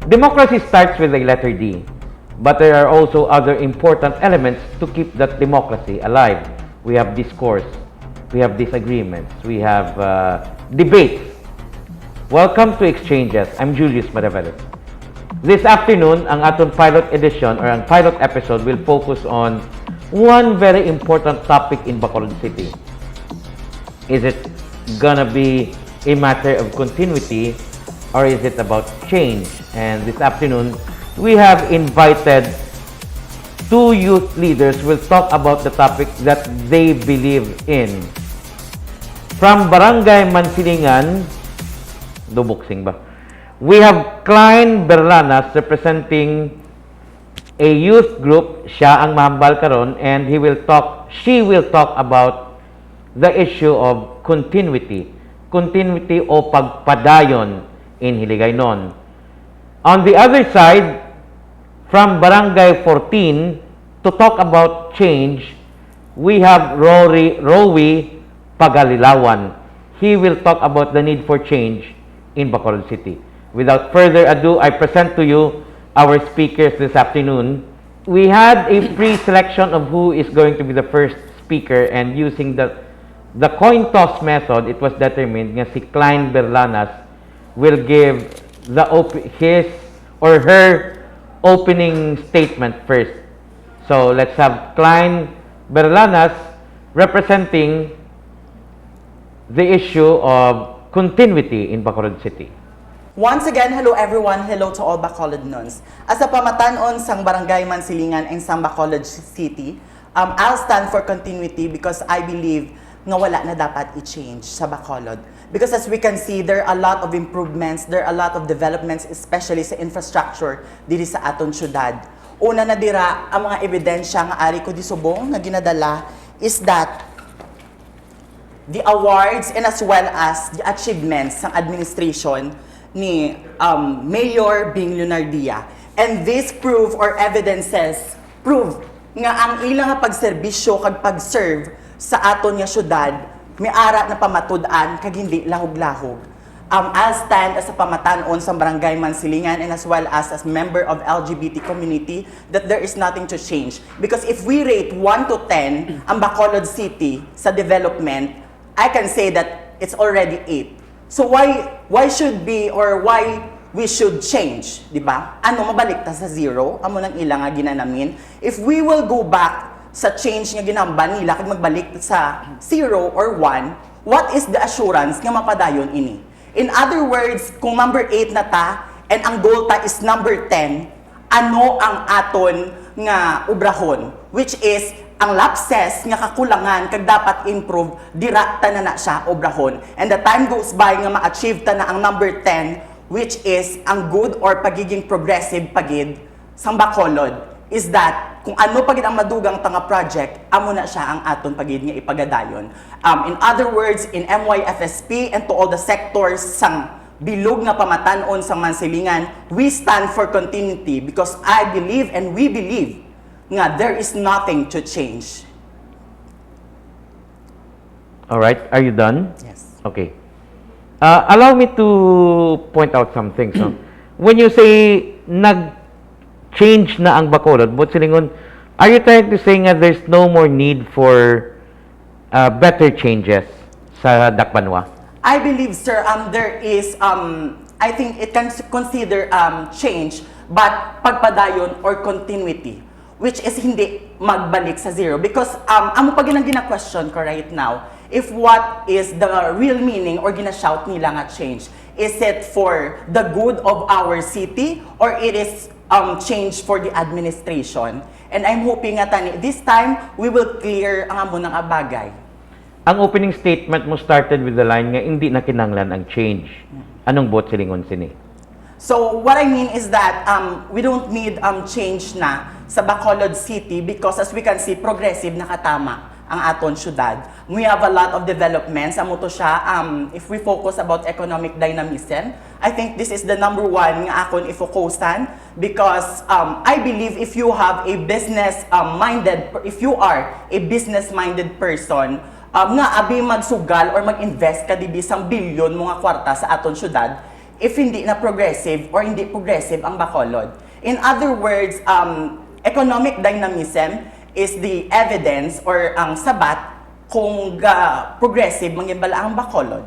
Democracy starts with a letter D, but there are also other important elements to keep that democracy alive. We have discourse, we have disagreements, we have debates. Welcome to Xchanges. I'm Julius Maraveles. This afternoon, ang aton pilot edition or ang pilot episode will focus on one very important topic in Bacolod City. Is it gonna be a matter of continuity or is it about change? And this afternoon, we have invited two youth leaders who will talk about the topic that they believe in. From Barangay Mansilingan, Dubuksing ba? We have Klyne Berlanas representing a youth group. Siya ang mahambal karon, and she will talk about the issue of continuity. Continuity o pagpadayon in Hiligaynon. On the other side, from Barangay 14, to talk about change, we have Rowi Pagalilawan. He will talk about the need for change in Bacolod City. Without further ado, I present to you our speakers this afternoon. We had a pre-selection of who is going to be the first speaker, and using the coin toss method, it was determined na si Klyne Berlanas will give his or her opening statement first. So let's have Klyne Berlanas representing the issue of continuity in Bacolod City. Once again, hello everyone. Hello to all Bacolodnons. As a pamatanon sang Barangay Mansilingan and sang Bacolod City, I'll stand for continuity because I believe nga wala na dapat i-change sa Bacolod. Because as we can see, there are a lot of improvements, there are a lot of developments, especially sa infrastructure diri sa aton syudad. Una na dira, ang mga ebidensya nga ari ko di subong nga ginadala is that the awards and as well as the achievements ng administration ni Mayor Evelio Leonardia. And this proof or evidences prove nga ang ilang nga pagserbisyo kag pag-serve sa aton nga syudad may ara na pamatud-an kag hindi lahog-lahog. I'll stand as a pamatanon sa Barangay Mansilingan and as well as member of LGBT community that there is nothing to change. Because if we rate 1 to 10 ang Bacolod City sa development, I can say that it's already 8. So why should be or why we should change, di ba? Ano mabalik ta sa 0? Amo nang ilang nga ginanamin. If we will go back sa change nga ginamba nila kag magbalik sa 0 or 1, what is the assurance nga mapadayon ini? In other words, kung number 8 na ta and ang goal ta is number 10, ano ang aton nga ubrahon, which is ang lapses nga kakulangan kag dapat improve dira ta na siya obrahon. And the time goes by nga ma-achieve ta na ang number 10, which is ang good or pagiging progressive pagid sang Bacolod, is that kung ano pagid ang madugang tanga project, amo na siya ang aton pagid nga ipagadayon. In other words, in MYFSP and to all the sectors sang bilog nga pamatanon sang Mansilingan, we stand for continuity because I believe and we believe nga there is nothing to change. All right, are you done? Yes. Okay. Allow me to point out some things. No? When you say nag-change na ang Bacolod, Mansilingan, are you trying to say nga there's no more need for better changes sa Dakbanwa? I believe, sir, there is, I think it can consider change, but pagpadayon or continuity, which is hindi magbalik sa 0. Because amo pag ilang gina-question ko right now, if what is the real meaning or gina-shout nila nga change, is it for the good of our city or it is change for the administration? And I'm hoping nga tani, this time, we will clear ang amo ng abagay. Ang opening statement mo started with the line nga hindi na kinanglan ang change. Anong Mansilingan sini? So what I mean is that we don't need change na sa Bacolod City because as we can see, progressive na katama ang aton syudad. We have a lot of developments. Amo to siya, if we focus about economic dynamism, I think this is the number 1 nga akon i-focusan because I believe if you have a if you are a business-minded person, nga abi magsugal or mag-invest ka dibi sang bilyon mga kwarta sa aton syudad, if hindi na progressive or hindi progressive ang Bacolod. In other words, economic dynamism is the evidence or ang sabat kung progressive mangyabala ang Bacolod.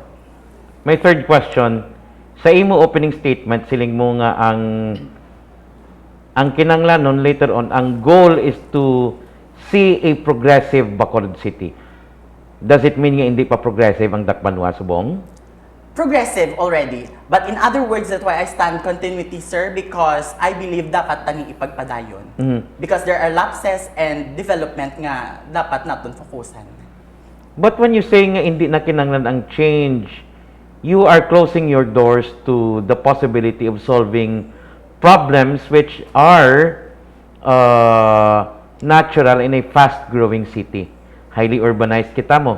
My third question, sa imo opening statement, siling mo nga ang kinanglanon later on, ang goal is to see a progressive Bacolod City. Does it mean nga hindi pa progressive ang Dakbanwa, Subong? Progressive already. But in other words, that's why I stand continuity, sir, because I believe dapat tani ipagpadayon. Because there are lapses and development nga dapat natin fokusan. But when you say nga hindi na kinanglan ang change, you are closing your doors to the possibility of solving problems which are natural in a fast-growing city. Highly urbanized kita mo.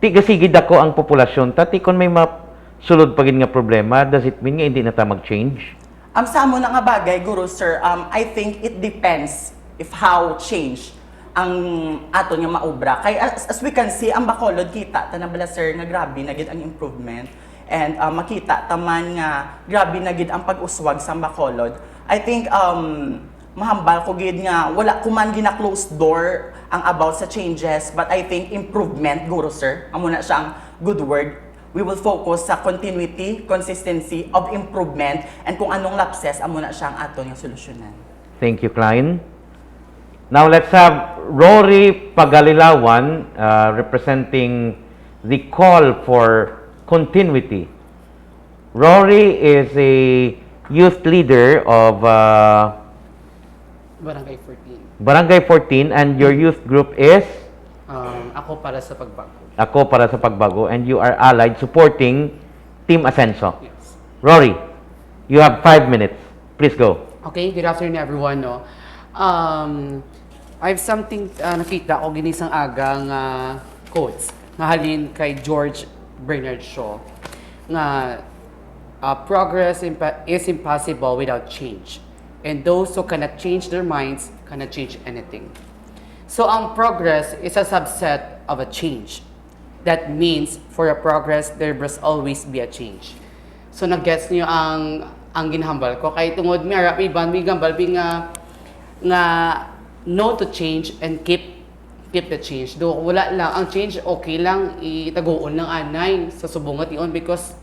Tigasigid ako ang populasyon, tati kung may sulod pa gid nga problema, does it mean nga hindi na ta mag-change? Sa amo na nga bagay, Guru, sir, I think it depends if how change ang ato nga maobra. Kay as we can see, ang Bacolod kita tanabala, sir, nga grabe na gid ang improvement and makita taman nga grabe na gid ang pag-uswag sa Bacolod. I think mahambal ko gid nga wala kuman gina closed door ang about sa changes, but I think improvement, Guru, sir, amo na siya ang good word. We will focus sa continuity, consistency of improvement, and kung anong lapses, amo na siya ang ato nga solusyonan. Thank you, Klyne. Now let's have Rowi Pagalilawan representing the call for continuity. Rowi is a youth leader of Barangay 14. Barangay 14, and your youth group is Ako para sa pagbago. Ako para sa Pagbago, and you are allied supporting Team Asenso. Yes. Rowi, you have 5 minutes. Please go. Okay, good afternoon everyone. No? I have something nakita ko ginisang agang quotes nga halin kay George Bernard Shaw nga progress is impossible without change, and those who cannot change their minds cannot change anything. So ang progress is a subset of a change. That means for a progress there must always be a change. So nag-gets niyo ang ginhambal ko kay tungod mi ara mi gambal bi nga no to change and keep the change. Do wala lang ang change, okay lang itagoon ng anay sa subungat iyon because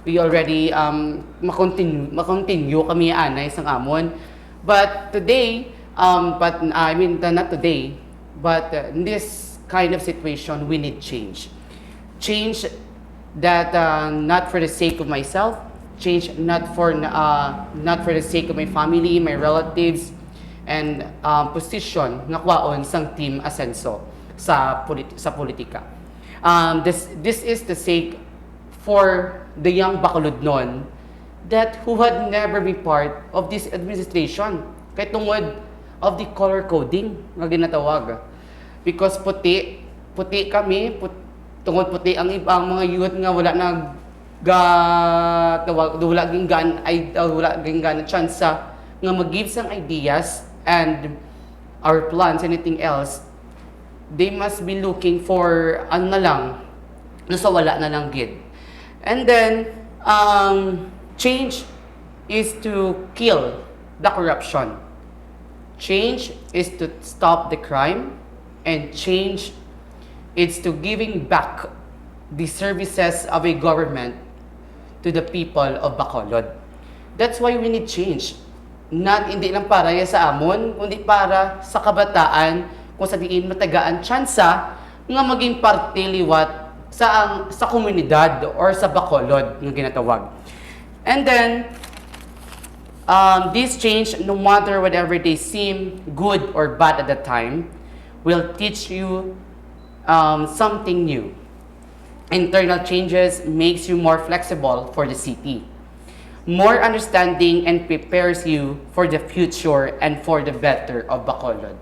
we already makontinue kami anay sang amon. But today I mean not today, but in this kind of situation we need change. Change that not for the sake of myself, change not for the sake of my family, my relatives, and position nga kwaon sang Team Asenso sa politika. This is the sake for the young Bacolodnon that who had never been part of this administration kay tungod of the color coding nga ginatawag, because puti kami, tungod puti ang ibang mga youth nga wala wala ging gan chance nga mag-give sang ideas and our plans, anything else, they must be looking for ano na lang, nasa wala na lang gid. And then change is to kill the corruption. Change is to stop the crime, and change is to giving back the services of a government to the people of Bacolod. That's why we need change. Hindi lang para sa amon, kundi para sa kabataan kung sa diin matagaan tsansa nga maging parte liwat sa komunidad or sa Bacolod nga ginatawag. And then this change, no matter whatever they seem good or bad at the time, will teach you something new. Internal changes makes you more flexible for the city, more understanding, and prepares you for the future and for the better of Bacolod.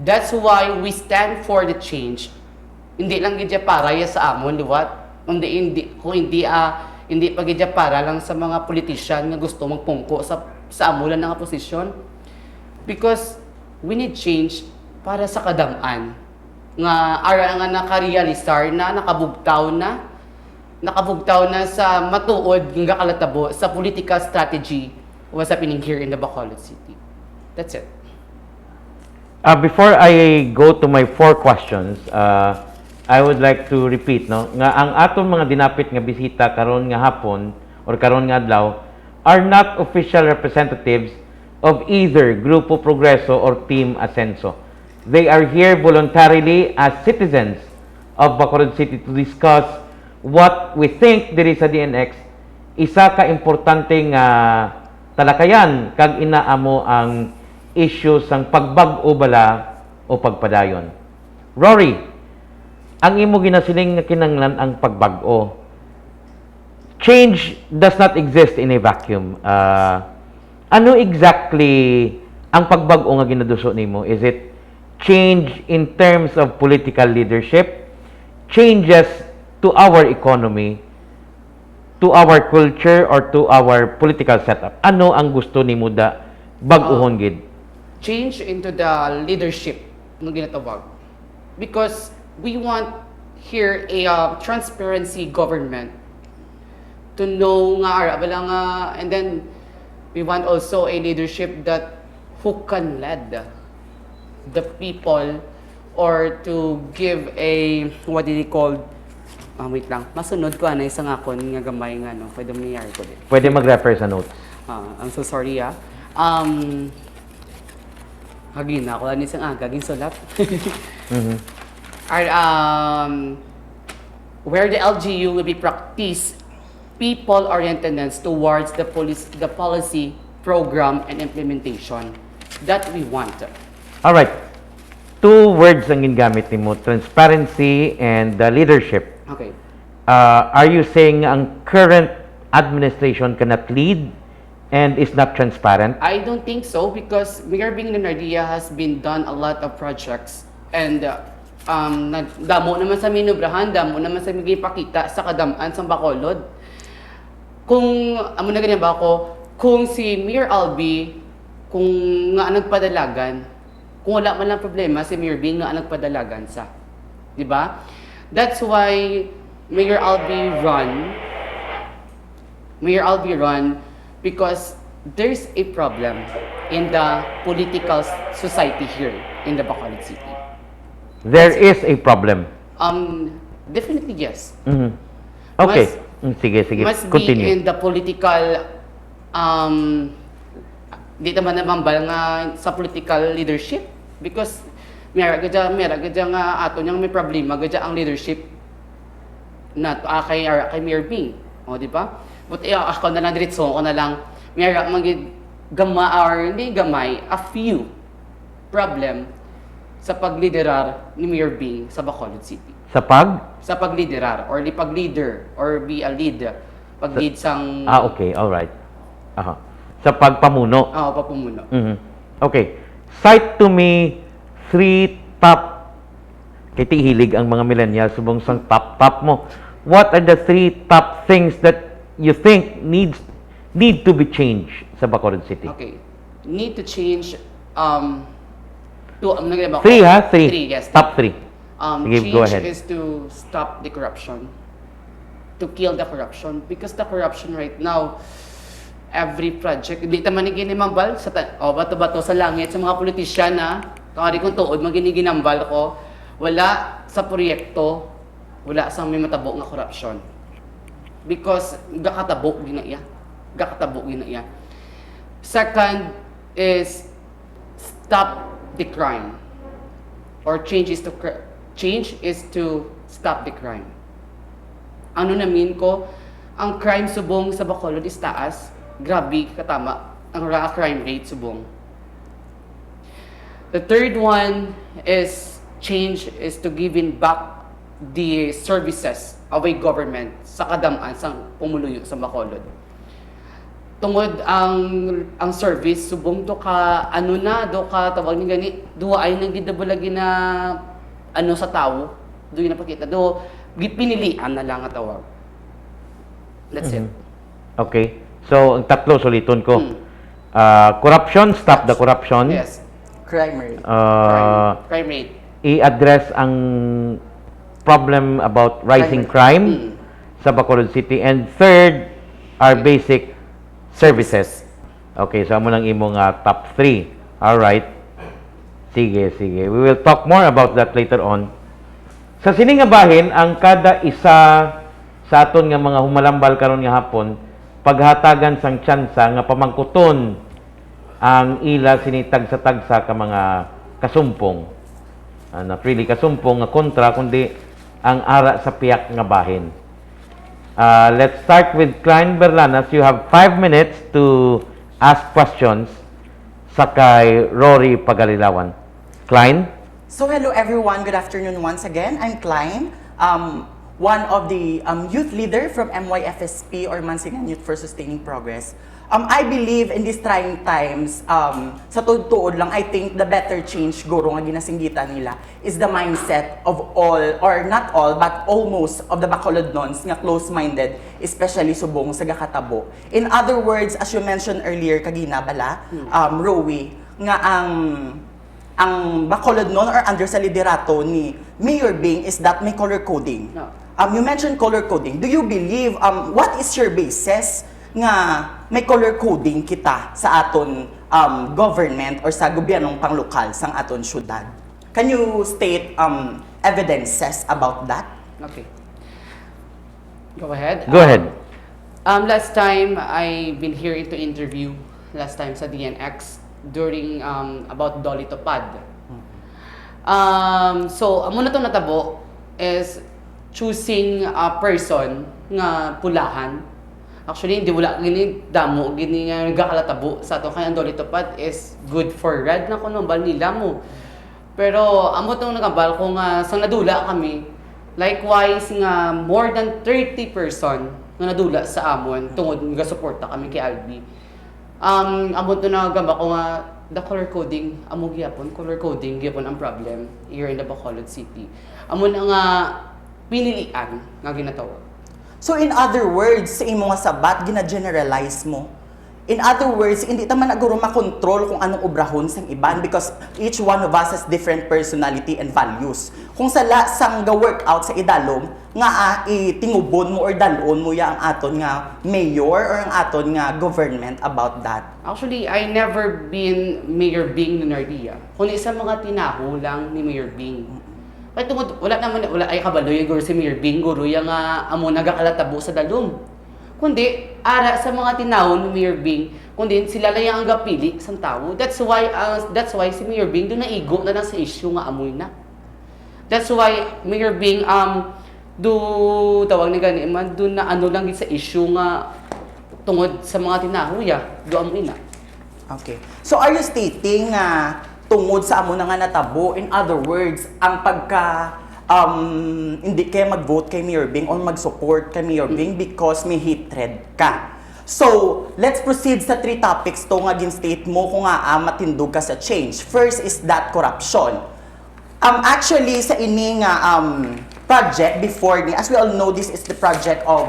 That's why we stand for the change. Hindi lang gidya para sa amon liwat, hindi pa gidya para lang sa mga politician nga gusto magpungko sa amulan ng posisyon, because we need change para sa kadam-an nga ara nga nakarealisar na nakabugtaw na nakabugtaw na sa matuod ng kalatabo sa political strategy what's happening here in the Bacolod City. That's it. Before I go to my 4 questions, I would like to repeat no nga ang aton mga dinapit nga bisita karon nga hapon or karon nga adlaw are not official representatives of either Grupo Progreso or Team Asenso. They are here voluntarily as citizens of Bacolod City to discuss what we think diri sa DNX isa ka importante nga talakayan kag inaamo ang issue sang pagbag-o bala o pagpadayon. Rory, ang imo ginasiling nga kinahanglan ang pagbag-o. Change does not exist in a vacuum. Ano exactly ang pagbag-o nga ginaduso nimo? Is it change in terms of political leadership? Changes to our economy, to our culture, or to our political setup? Ano ang gusto nimo da bag-ohon gid? Change into the leadership ng ginatawag. Because we want here a transparency government to know nga wala nga, and then we want also a leadership that who can lead the people or to give a what did he call wait lang, masunod ko ana isang akon nga gamay nga no, pwede mangyari ko din. Pwede mag-refer sa notes. I'm so sorry hagin na ako lang isang gaging sulat. Where the LGU will be practice people-orientedness towards the policy, program, and implementation that we want. All right. 2 words ang gingamit nimo, transparency and leadership. Okay. Are you saying ang current administration cannot lead and is not transparent? I don't think so because Mayor Evelio Leonardia has been done a lot of projects and damo naman sa minubrahan, damo naman sa migipakita sa kadamaan sa Bacolod. Kung amo na ganyan ba ako, kung si Mayor Albi kung nga nagpadalagan, kung wala man lang problema si Mayor B nga nagpadalagan sa, di ba? That's why Mayor Albi run because there's a problem in the political society here in the Bacolod City. There is a problem. Definitely yes. Okay. Sige. Must Continue. be in the political di naman ba nga sa political leadership because mera gadya nga ato niyang may problema gadya ang leadership na kay Mayor Bing. O di ba? But ako na lang diretso ko na lang mera magid hindi gamay a few problem sa pagliderar ni Mayor Bing sa Bacolod City. Sa pagliderar or di pag-leader or be a lead pag-lead sang okay, all right. Sa pagpamuno. Pagpamuno. Okay. Cite to me 3 top kay hilig ang mga millennials subong sang top mo. What are the 3 top things that you think need to be changed sa Bacolod City? Okay. Need to change to 3 ha? 3. Yes. Top 3. Change go ahead. is to stop the corruption, to kill the corruption because the corruption right now every project hindi ta man ginimambal sa bato-bato sa langit sa mga politisyan na kung kung tuod maginiginambal ko wala sa proyekto wala sang may matabo nga corruption because gakatabo ginaiya. Second is stop the crime or change is to stop the crime. Ano na mean ko ang crime subong sa Bacolod is taas. Grabe katama ang crime rate subong. The third one is change is to giving back the services of a government sa kadamaan sa pumuluyo sa Bacolod. Tungod ang service subong do ka tawag ni gani duwa ay nang gidabulagi na sa tao do napakita do pinilian na lang nga tawag. That's it. Okay. So, ang tatlo suliton ko. Corruption, stop the corruption. Yes. Crime rate. Crime rate. I-address ang problem about rising crime. sa Bacolod City. And third are basic services. Okay, so amo nang imong top 3. All right. Sige, sige. We will talk more about that later on. Sa sini nga bahin, ang kada isa sa aton nga mga humalambal karon nga hapon, paghatagan sang tsansa nga pamangkuton ang ila sinitag sa tagsa ka mga kasumpong. Not really kasumpong nga kontra, kundi ang ara sa piyak nga bahin. Let's start with Klyne Berlanas. You have 5 minutes to ask questions sa kay Rowi Pagalilawan. Klyne? So hello everyone, good afternoon once again. I'm Klyne, one of the youth leader from MYFSP or Mansilingan Youth for Sustaining Progress. I believe in these trying times, sa tuod-tuod lang, I think the better change guro nga ginasinggitan nila is the mindset of all, or not all, but almost of the Bacolod nons nga close-minded, especially subong sa gakatabo. In other words, as you mentioned earlier, kagina bala, Rowi, nga ang Bacolod non or under sa liderato ni Mayor Bing is that may color coding. No. You mentioned color coding. Do you believe, what is your basis nga may color coding kita sa aton government or sa gobyernong panglokal sang aton syudad? Can you state evidences about that? Okay. Go ahead. Go ahead. Last time, I've been here to interview, last time sa DNX, during about Dolly Topad. So, amo na to natabo is choosing a person nga pulahan. Actually, hindi wala gini damo, gini nga nagakalatabo sa ato kaya ang Dolly Topad is good for red na kuno bal nila mo. Pero amo tong nagabal ko nga sang nadula kami. Likewise nga more than 30 person nga nadula sa amon tungod nga suporta kami kay Albi. Amo to nagaba ko nga the color coding, amo gyapon color coding gyapon ang problem here in the Bacolod City. Amo na nga pinilian nga ginatawag. So in other words, sa imo nga sabat, gina-generalize mo. In other words, hindi ta man aguro makontrol kung anong obrahon sang iban because each one of us has different personality and values. Kung sala sang ga-workout sa idalom, nga itingubon mo or dalon mo ya ang aton nga mayor or ang aton nga government about that. Actually, I never been Mayor Bing Leonardia. Kundi sa mga tinaho lang ni Mayor Bing. Kaya tungod, wala ay kabaloy guro si Mayor Bing, guro yung amo nagakalatabo sa dalom. Kundi, ara sa mga tinahon ni Mayor Bing, kundi sila lang yung gapili sa tao. That's why si Mayor Bing doon naigo na lang sa issue nga amoy na. That's why Mayor Bing, tawag ni gani man, doon na ano lang sa issue nga tungod sa mga tinahuya, do amoy na. Okay. So are you stating tungod sa amo na nga natabo, in other words, ang pagka hindi kayo mag-vote kay Mayor Bing or mag-support kay Mayor Bing because may hatred ka. So, let's proceed sa 3 topics to nga gin-state mo kung matindog ka sa change. First is that corruption. Actually, sa ini nga project before ni, as we all know, this is the project of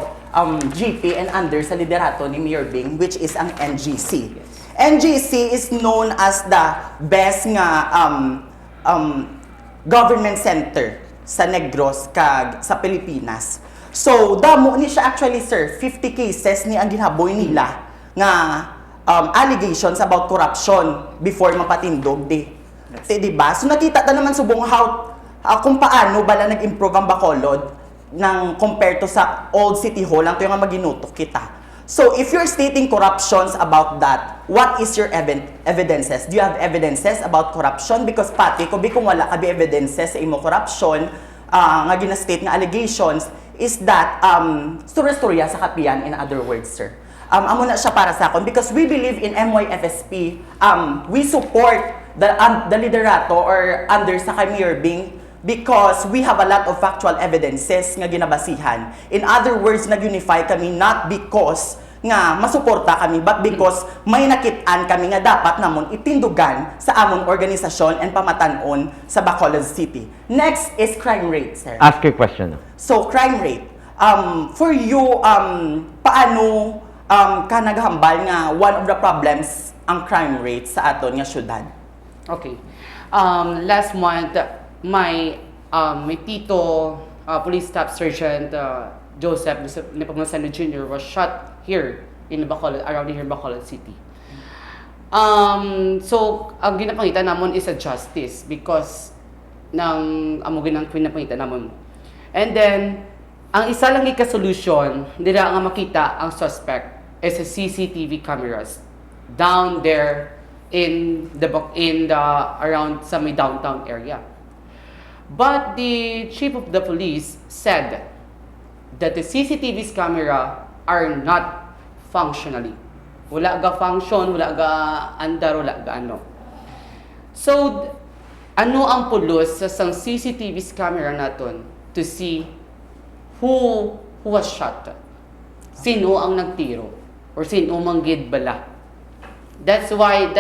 GP and under sa liderato ni Mayor Bing, which is ang NGC. Yes. NGC is known as the best nga government center sa Negros kag sa Pilipinas. So, damo ni siya actually, sir, 50 cases ni ang ginaboy nila nga allegations about corruption before mapatindog di. Diba? So, nakita ta naman subong how kung paano bala nag-improve ang Bacolod ng compared to sa old City Hall, lang to yung maginutok kita. So, if you're stating corruptions about that, what is your evidences? Do you have evidences about corruption? Because pati, kung wala ka evidences sa imo corruption, nga gina-state nga allegations, is that storya sa kapiyan, in other words, sir. Amo na siya para sa akon because we believe in MYFSP. We support the liderato or under sa kay Mayor Bing because we have a lot of factual evidences nga ginabasihan. In other words, nag-unify kami not because nga masuporta kami but because may nakit-an kami nga dapat namon itindugan sa amon organisasyon and pamatan-on sa Bacolod City. Next is crime rate, sir. Ask your question. So, crime rate. For you, paano ka naghambal nga one of the problems ang crime rate sa aton nga syudad? Okay. Last month, my tito, police staff sergeant, Joseph Nepomuceno Jr. was shot here in Bacolod, around here Bacolod City. So, ang ginapangitan namon is a justice because ng amo ginang pinapangitan namon. And then, ang isa lang solution dira nga makita ang suspect is a CCTV cameras down there in the around sa may downtown area. But the chief of the police said that the CCTV's camera are not functionally. Wala ga function, wala ga andar, wala ga ano. So, ano ang pulos sa sang CCTV's camera naton to see who was shot? Sino ang nagtiro? Or sino manggid bala? That's what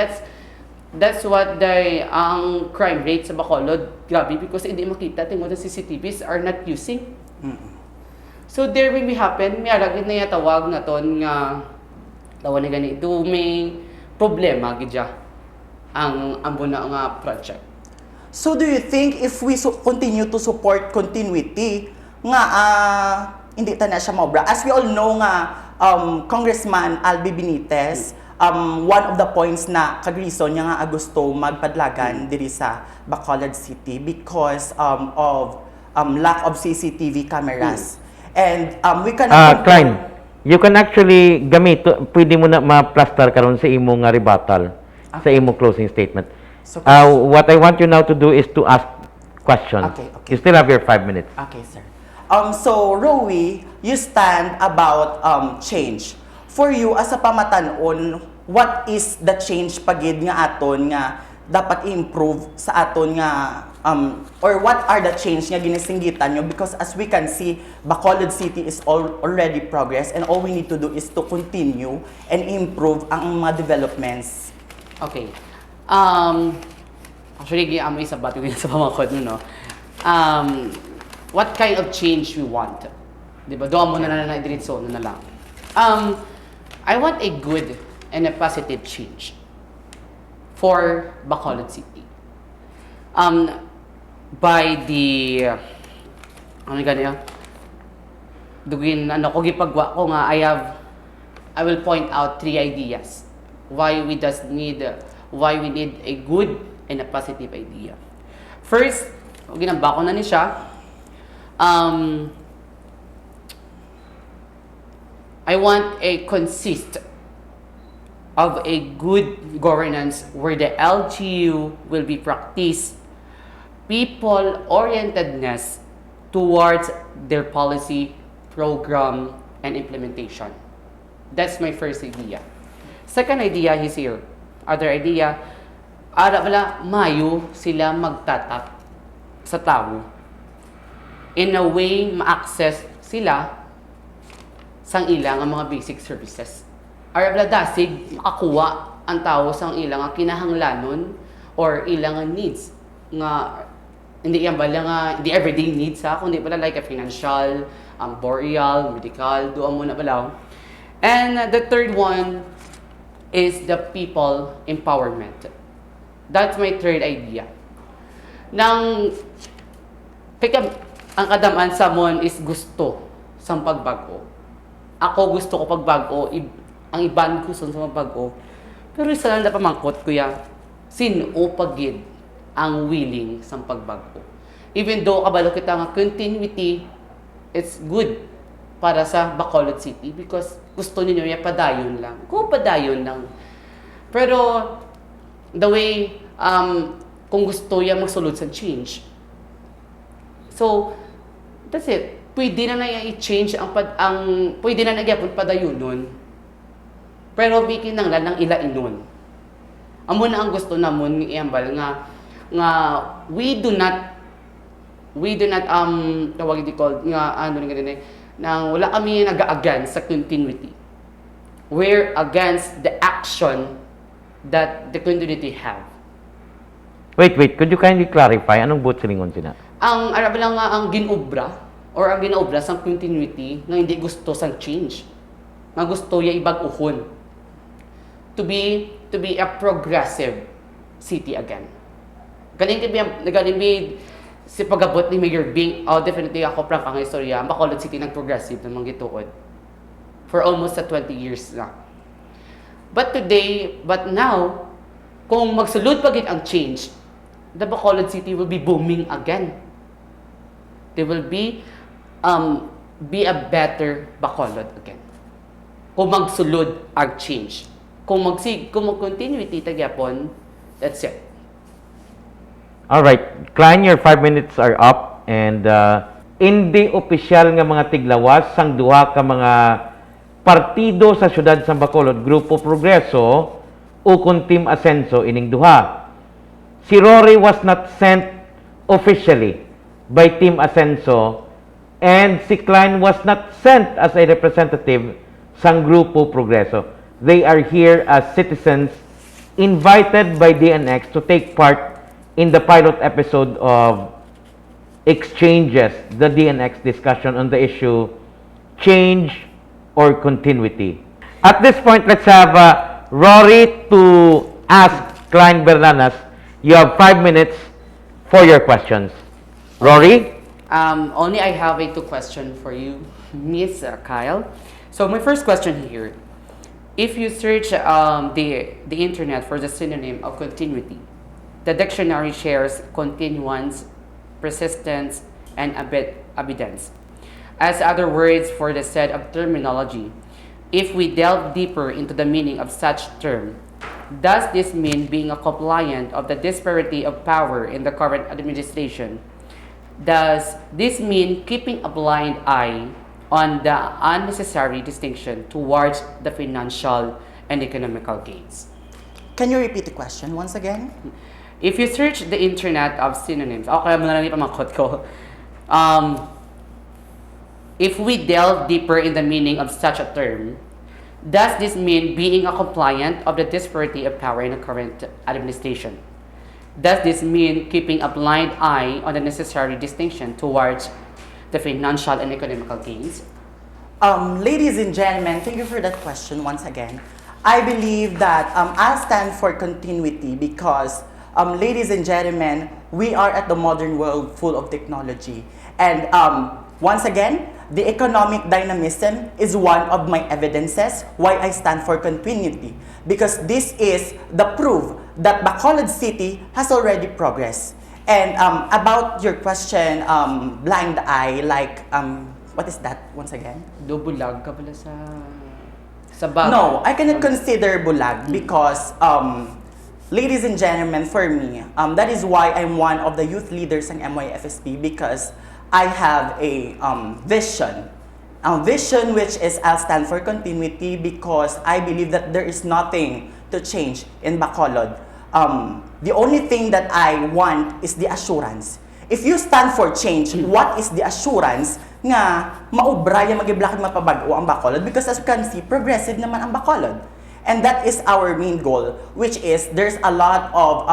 ang crime rate sa Bacolod grabe because hindi makita tingod ang CCTVs are not using. So there will be happen, may aragid na yatawag na ton nga tawa na ganito, may problema gidya ang ambuna nga project. So do you think if we continue to support continuity nga hindi ta na siya maobra? As we all know nga Congressman Albi Benitez, one of the points na kagreason niya nga gusto magpadlagan diri sa Bacolod City because of lack of CCTV cameras. And we cannot Klyne, you can actually pwede mo na ma-plaster karon sa imo nga rebuttal, sa imo closing statement. So, what I want you now to do is to ask questions. Okay. You still have your 5 minutes. Okay, sir. So, Rowi, you stand about change. For you, as a pamatanon, what is the change pagid nga aton nga dapat i-improve sa aton nga or what are the change nga ginisinggitan nyo? Because as we can see, Bacolod City is already progress and all we need to do is to continue and improve ang mga developments. Okay. Actually, amoy sa bato sa pamakod no. What kind of change we want? Diba? Doon mo na diretso na lang. I want a good and a positive change for Bacolod City. By the dugin ko gipagwa ko nga I will point out 3 ideas why we need a good and a positive idea. First, ginamba ko na ni siya. I want a consist of a good governance where the LGU will be practiced people-orientedness towards their policy, program, and implementation. That's my first idea. Second idea is here. Other idea, mayo sila magtatap sa tao. In a way, ma-access sila sang ilang ang mga basic services. Arabla dasig, makakuha ang tao sang ilang ang kinahanglanon or ilang ang needs nga hindi yan bala nga the everyday needs kundi pala like a financial, boreal, medical, doon muna bala. And the third one is the people empowerment. That's my third idea. Ang kadaman sa mon is gusto sang pagbago. Ako gusto ko pagbago, ang iban ko sa pagbago. Pero isa lang na pamangkot kuya, sino pagid ang willing sa pagbago. Even though kabalo kita nga continuity, it's good para sa Bacolod City because gusto niyo ya padayon lang. Kung padayon lang. Pero the way kung gusto ya magsulod sa change. So that's it. Pwede na i-change ang pwede na nagyapon padayon nun. Pero bikin nang lang ilainon. Amo na ang gusto namon ng iambal nga we do not tawag di called nga ano nga din nang wala kami nag-against sa continuity. We're against the action that the continuity have. Wait, could you kindly clarify anong both silingon sina? Ang arab lang nga ang ginobra or ang ginaobra sa continuity nga hindi gusto sang change. Nga gusto ya ibag-uhon. To be a progressive city again. Galing si pagabot ni Mayor Bing, definitely ako prang kang istorya, ang Bacolod City nag-progressive namang gituod. For almost 20 years na. But now, kung magsulod pagit ang change, the Bacolod City will be booming again. They will be a better Bacolod again. Kung magsulod ang change. Kung mag-continuity tagyapon, that's it. Alright, Klyne, your 5 minutes are up and hindi opisyal nga mga tiglawas sang duha ka mga partido sa syudad sa Bacolod, Grupo Progreso o kung Team Asenso ining duha. Si Rory was not sent officially by Team Asenso and si Klyne was not sent as a representative sang Grupo Progreso. They are here as citizens invited by DNX to take part in the pilot episode of Xchanges, the DNX discussion on the issue change or continuity. At this point, let's have Rory to ask Klyne Berlanas. You have 5 minutes for your questions. Rory? Only I have two questions for you, Miss Kyle. So my first question here, if you search the internet for the synonym of continuity, the dictionary shares continuance, persistence, and abundance as other words for the set of terminology. If we delve deeper into the meaning of such term, does this mean being a compliant of the disparity of power in the current administration? Does this mean keeping a blind eye on the unnecessary distinction towards the financial and economical gains? Can you repeat the question once again? If you search the internet of synonyms, okay, mo na lang ipamakot ko. If we delve deeper in the meaning of such a term, does this mean being a compliant of the disparity of power in the current administration? Does this mean keeping a blind eye on the necessary distinction towards the financial and economical gains? Ladies and gentlemen, thank you for that question once again. I believe that I'll stand for continuity because ladies and gentlemen, we are at the modern world full of technology. And once again, the economic dynamism is one of my evidences why I stand for continuity. Because this is the proof that Bacolod City has already progressed. And about your question, blind eye, like, what is that once again? Bulag ka pala sa bag. No, I cannot consider bulag because ladies and gentlemen, for me, that is why I'm one of the youth leaders ng MYFSP because I have a vision. A vision which is I'll stand for continuity because I believe that there is nothing to change in Bacolod. The only thing that I want is the assurance. If you stand for change, what is the assurance nga maubra yung mag-iblakid mapabago ang Bacolod? Because as you can see, progressive naman ang Bacolod. And that is our main goal, which is there's a lot of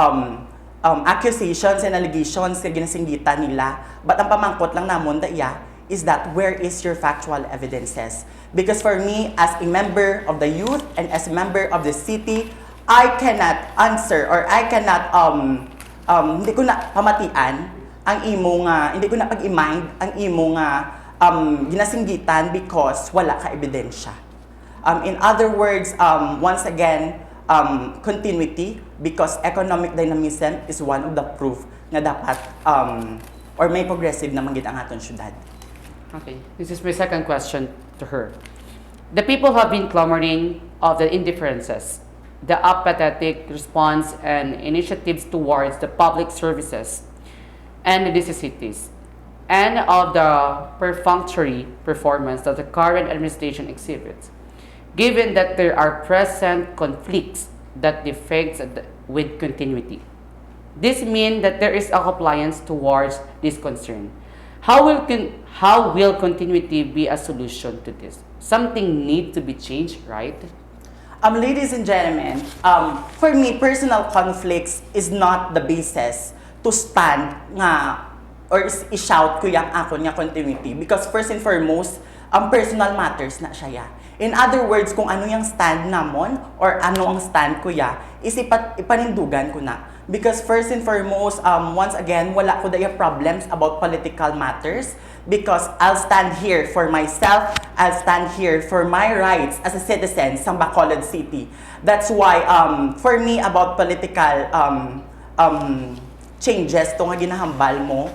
accusations and allegations na ginasinggitan nila. But ang pamangkot lang namon daya is that where is your factual evidences? Because for me, as a member of the youth and as a member of the city, I cannot answer or I cannot, hindi ko na pamatian ang imo nga, hindi ko na pag-imind ang imo nga ginasinggitan because wala ka ebidensya. In other words, once again, continuity because economic dynamism is one of the proof na dapat or may progressive na manggit ang aton syudad. Okay, this is my second question to her. The people have been clamoring of the indifferences, the apathetic response and initiatives towards the public services and the necessities, and of the perfunctory performance that the current administration exhibits. Given that there are present conflicts that defects with continuity. This means that there is a compliance towards this concern. How will continuity be a solution to this? Something needs to be changed, right? Ladies and gentlemen, for me, personal conflicts is not the basis to stand nga or i-shout ko yung ako niya continuity. Because first and foremost, personal matters na siya ya. In other words, kung ano yung stand namon or ano ang stand ko ya, is ipanindugan ko na. Because first and foremost, once again, wala ko daya problems about political matters because I'll stand here for myself, I'll stand here for my rights as a citizen sa Bacolod City. That's why, for me, about political changes, to nga ginahambal mo,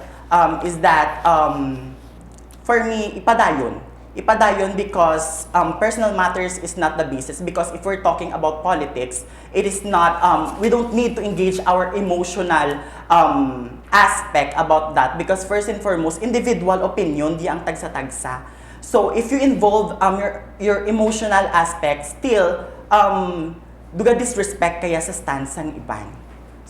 is that, for me, ipadayon. Ipadayon because personal matters is not the basis. Because if we're talking about politics, it is not, we don't need to engage our emotional aspect about that. Because first and foremost, individual opinion, di ang tagsa-tagsa. So if you involve your emotional aspect, still, duga disrespect kaya sa stance ng iban.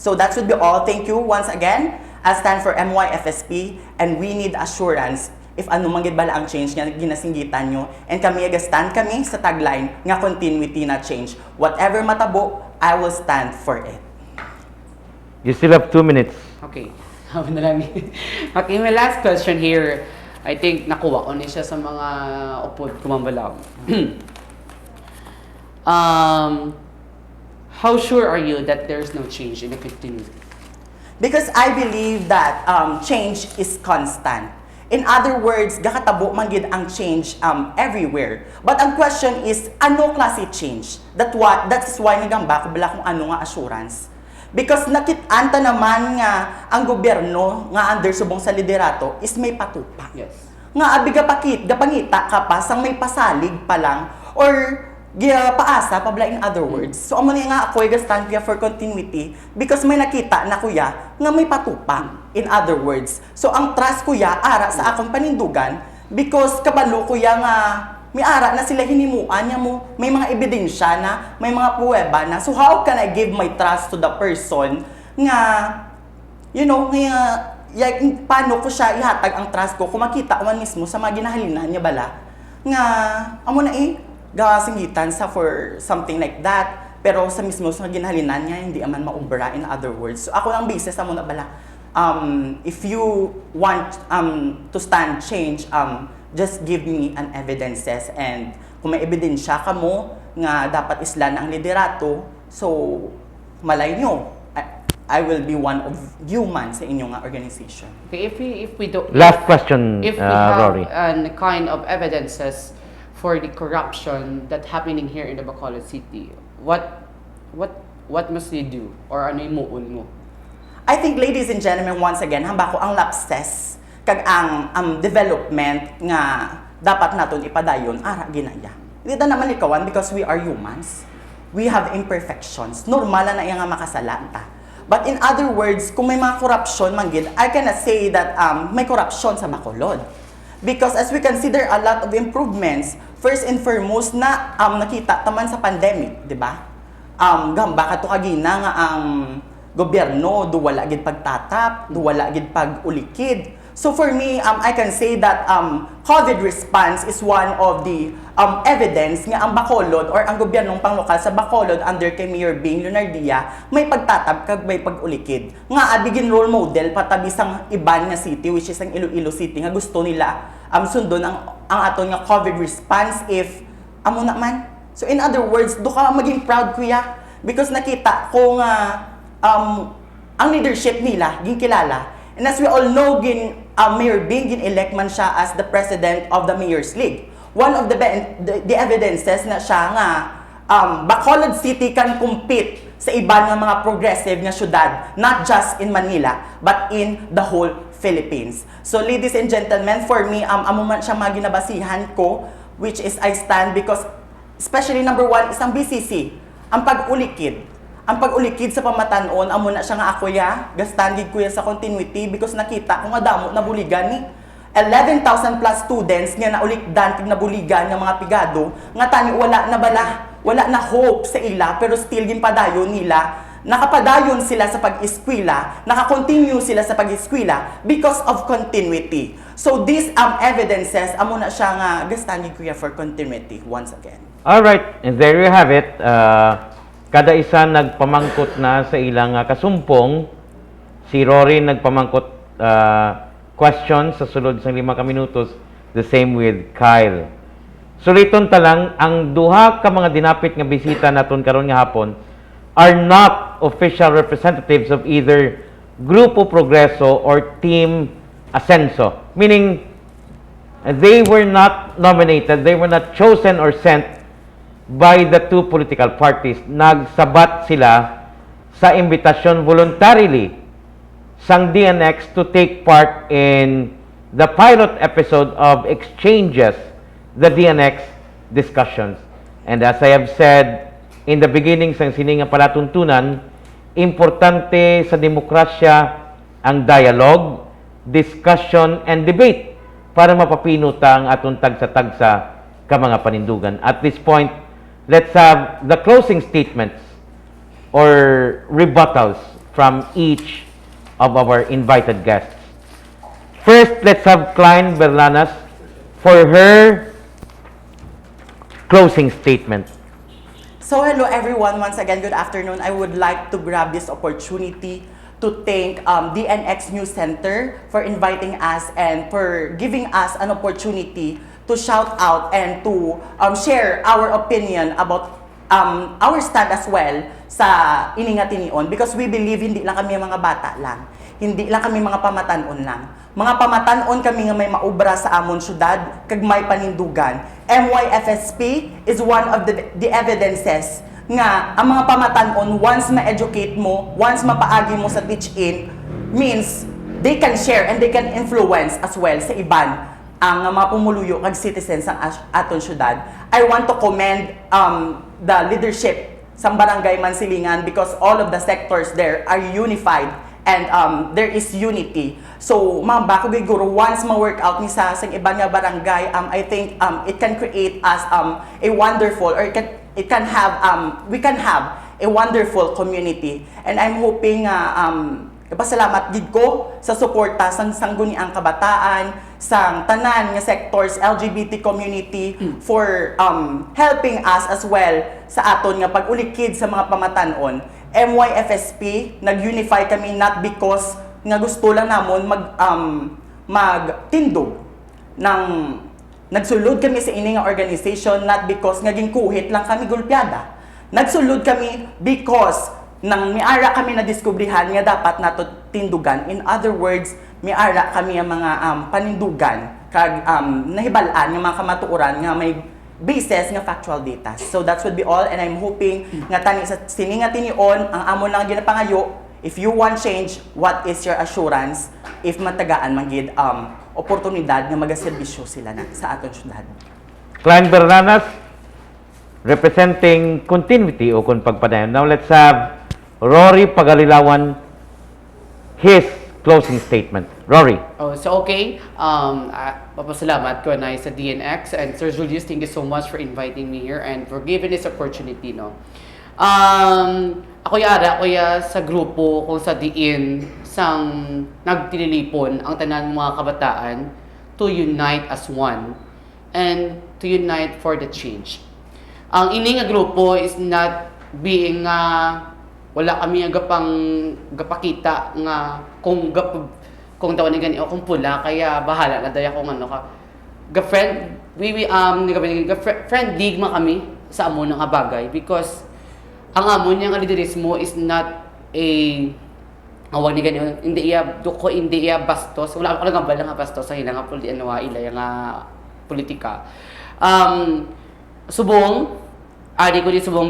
So that should be all. Thank you once again. I stand for MYFSP and we need assurance if ano manggid bala ang change nga ginasinggitan nyo. And kami stand kami sa tagline nga continuity na change. Whatever matabo, I will stand for it. You still have 2 minutes. Okay. Okay, my last question here. I think nakuha ko ni siya sa mga upod kumambalaw. How sure are you that there's no change in the continuity? Because I believe that change is constant. In other words, gakatabo man gid ang change everywhere. But ang question is, ano klase change? That is why nagamba ko bala kung ano nga assurance. Because nakit-anta naman nga ang gobyerno nga under subong sa liderato is may patupa. Yes. Nga abi gapangita ka pa sang may pasalig pa lang or paasa pabla in other words. So amo ni nga ako stand kuya for continuity because may nakita na kuya nga may patupa in other words. So ang trust kuya ara sa akong panindugan because kabalo kuya nga may ara na sila hinimuan niya mo, may mga ebidensya na, may mga pruweba na. So how can I give my trust to the person nga paano ko siya ihatag ang trust ko kung makita ko man mismo sa mga ginahalinan niya bala nga amo na gawasingitan sa for something like that pero sa mismo sa ginahalinan niya hindi aman maubra in other words. So ako lang basis amo na bala if you want to stand change just give me an evidences and kung may ebidensya ka mo nga dapat islan ang liderato so malay nyo I will be one of you man sa inyong organization. Okay, if we don't Last question, if we have Rory. an kind of evidences for the corruption that happening here in the Bacolod City, what must we do or ano yung muon mo? I think ladies and gentlemen once again hamba ko ang lapses kag ang development nga dapat naton ipadayon ara ginaya. Hindi ta naman ikawan because we are humans. We have imperfections. Normal na iya nga makasala ta. But in other words, kung may mga corruption manggid, I cannot say that may corruption sa Bacolod. Because as we consider a lot of improvements, first and foremost na nakita taman sa pandemic, di ba? Gamba kato kagina nga ang gobyerno duwala gid pagtatap, duwala gid pag-ulikid. So for me, I can say that COVID response is one of the evidence nga ang Bacolod or ang gobyernong panglokal sa Bacolod under kay Mayor Evelio Leonardia may pagtatab kag may pag-ulikid. Nga abigin role model patabi sang iban nga city which is ang Iloilo City nga gusto nila sundon ang aton nga COVID response if amo na man. So in other words, do ka maging proud kuya because nakita ko nga ang leadership nila ginkilala. And as we all know, Mayor Bing elect man siya as the president of the Mayor's League. One of the evidences na siya nga Bacolod City can compete sa iban nga mga progressive nga syudad, not just in Manila, but in the whole Philippines. So ladies and gentlemen, for me, amo man siya mga ginabasihan ko, which is I stand because, especially number one, isang BCC, ang pag-ulikid. Ang pag-ulikid sa pamatanon, amo na siya nga ako gastangig ko sa continuity because nakita ko nga damo na buligan ni 11,000 plus students nga naulikdan tig nabuligan nga mga pigado nga tani wala na hope sa ila pero still ginpadayon nila nakapadayon sila sa pag-eskwela, naka-continue sila sa pag-eskwela because of continuity. So these evidences amo na siya nga gastangig ko for continuity once again. All right, and there you have it. Kada isa nagpamangkot na sa ilang kasumpong. Si Rory nagpamangkot question sa sulod sa 5 minutos. The same with Kyle. Suliton ta lang, ang duha ka mga dinapit nga bisita naton karon nga hapon are not official representatives of either Grupo Progreso or Team Asenso. Meaning, they were not nominated, they were not chosen or sent by the two political parties. Nagsabat sila sa imbitasyon voluntarily sang DNX to take part in the pilot episode of Xchanges, the DNX Discussions. And as I have said in the beginning sang siningang palatuntunan, importante sa demokrasya ang dialogue, discussion, and debate para mapapinuta ang atong tagsa-tagsa ka mga panindugan. At this point, let's have the closing statements or rebuttals from each of our invited guests. First, let's have Klyne Berlanas for her closing statement. So hello everyone, once again, good afternoon. I would like to grab this opportunity to thank DNX News Center for inviting us and for giving us an opportunity to shout out and to share our opinion about our stand as well sa Iningatinion, because we believe hindi lang kami mga bata lang, hindi lang kami mga pamatanon lang. Mga pamatanon kami nga may maubra sa amon syudad kag may panindugan. MYFSP is one of the evidences nga ang mga pamatanon, once ma-educate mo, once mapaagi mo sa teach-in, means they can share and they can influence as well sa iban ang mga pumuluyo kag citizens ng aton syudad. I want to commend the leadership sa barangay Mansilingan because all of the sectors there are unified and there is unity. So, ma'am, bako guro once ma-work out ni sa iban nga barangay, I think it can create us a wonderful, or we can have a wonderful community. And I'm hoping ipasalamat gid ko sa suporta sang sangguniang kabataan, sang tanan nga sectors, LGBT community for helping us as well sa aton nga pag-ulikid sa mga pamatanon. MYFSP, nag-unify kami not because nga gusto lang namon magtindog ng nagsulod kami sa ini nga organization, not because naging kuhit lang kami gulpiada. Nagsulod kami because nang miara kami na diskubrihan nga dapat nato tindugan. In other words, miara kami ang mga panindugan kag nahibalaan nga mga kamatuoran nga may basis nga factual data. So that would be all, and I'm hoping nga tani sa Siningatinion ang amon lang ginapangayo. If you want change, what is your assurance if matagaan magid oportunidad nga magaserbisyo sila na sa aton syudad? Klyne Berlanas, representing continuity o kung pagpadayon. Now let's have Rowi Pagalilawan, his closing statement. Rory. Oh, so okay. Papasalamat ko na sa DNX, and Sir Julius, thank you so much for inviting me here and for giving this opportunity, no. Ako sa grupo kung sa diin sang nagtililipon ang tanan mga kabataan to unite as one and to unite for the change. Ang ini nga grupo is not being wala kami nga gapakita nga kung daw ni gani o kung pula, kaya bahala na daya kung ano ka friendly man kami sa amon nga bagay, because ang amon nga liderismo is not awag ni gani hindi iya bastos, wala ko lang bala nga bastos sa hinang ilay nga politika. Subong ari ko di subong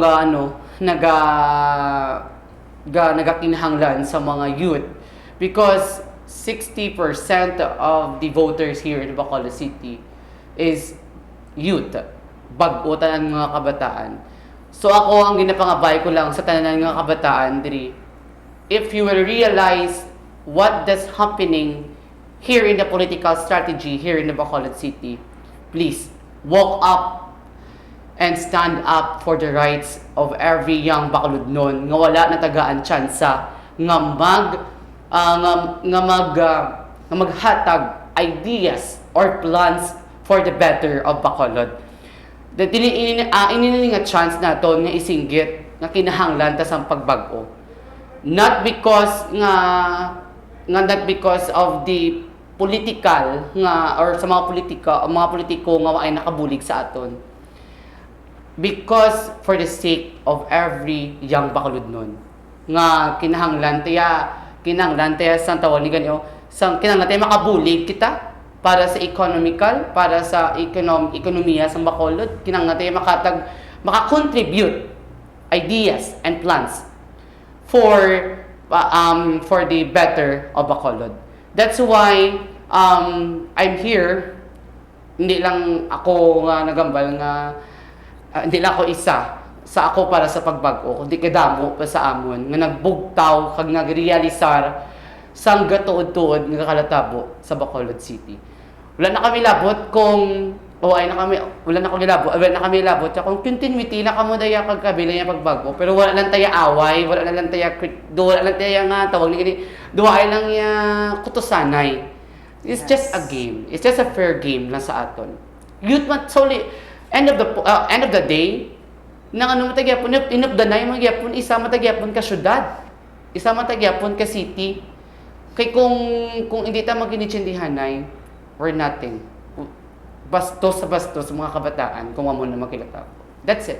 nagakinahanglan sa mga youth, because 60% of the voters here in Bacolod City is youth, bag-o tanan mga kabataan. So ako ang ginapangabay ko lang sa tanan nga kabataan diri, if you will realize what is happening here in the political strategy here in the Bacolod City, please walk up and stand up for the rights of every young Bacolodnon nga wala na tagaan tsansa nga maghatag ideas or plans for the better of Bacolod. Ini nga chance naton nga isinggit nga kinahanglan ta sang pagbag-o. Not because of the political nga or sa mga politiko nga ay nakabulig sa aton. Because for the sake of every young Bacolod nun, nga kinahanglan tayo sa tawag ni ganyo, kinahanglan tayo makabulig kita para sa economical, para sa ekonomiya sa Bacolod, kinahanglan tayo makakontribute ideas and plans for the better of Bacolod. That's why I'm here. Hindi lang ako nga nagambal nga hindi lang ako isa sa ako para sa pagbago, kundi kadamo pa sa amon nga nagbugtaw kag nagrealisar sang gatuod-tuod nga kalatabo sa Bacolod City. Wala na kami labot kung wala na kami labot kung continuity na kamo daya kag kabila nga pagbago, pero wala lang taya away, wala lang taya nga tawag ni duay lang ya kutosanay. It's just a game. It's just a fair game lang sa aton. Youth man solely end of the day nang ano matagyapon inupdanay magyapon isa matagyapon ka syudad, isa matagyapon ka city. Kay kung hindi ta maginichindihanay, we're nothing. Bastos sa mga kabataan kung amo na makilata. That's it.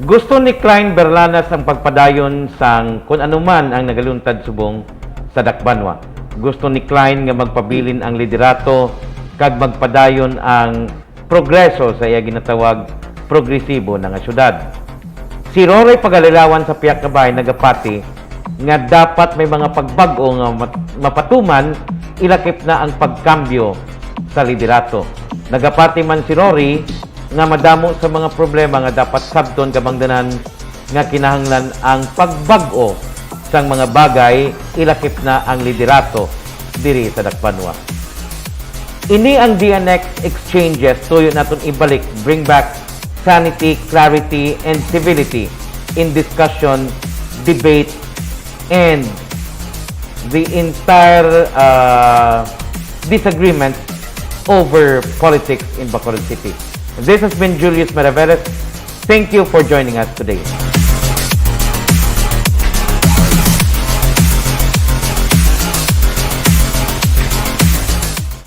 Gusto ni Klyne Berlanas ang pagpadayon sang kung anuman ang nagaluntad subong sa Dakbanwa. Gusto ni Klyne nga magpabilin ang liderato kag magpadayon ang progreso sa iya ginatawag progresibo nga syudad. Si Rowi Pagalilawan sa Piak Kabay nagapati nga dapat may mga pagbag-o nga mapatuman ilakip na ang pagkambyo sa liderato. Nagapati man si Rory nga madamo sa mga problema nga dapat sabton kabangdanan nga kinahanglan ang pagbag-o sang mga bagay ilakip na ang liderato diri sa Dakbanwa. Ini ang DNX Xchanges, tuyo naton ibalik, bring back sanity, clarity, and civility in discussion, debate, and the entire disagreement over politics in Bacolod City. This has been Julius Maraveles. Thank you for joining us today.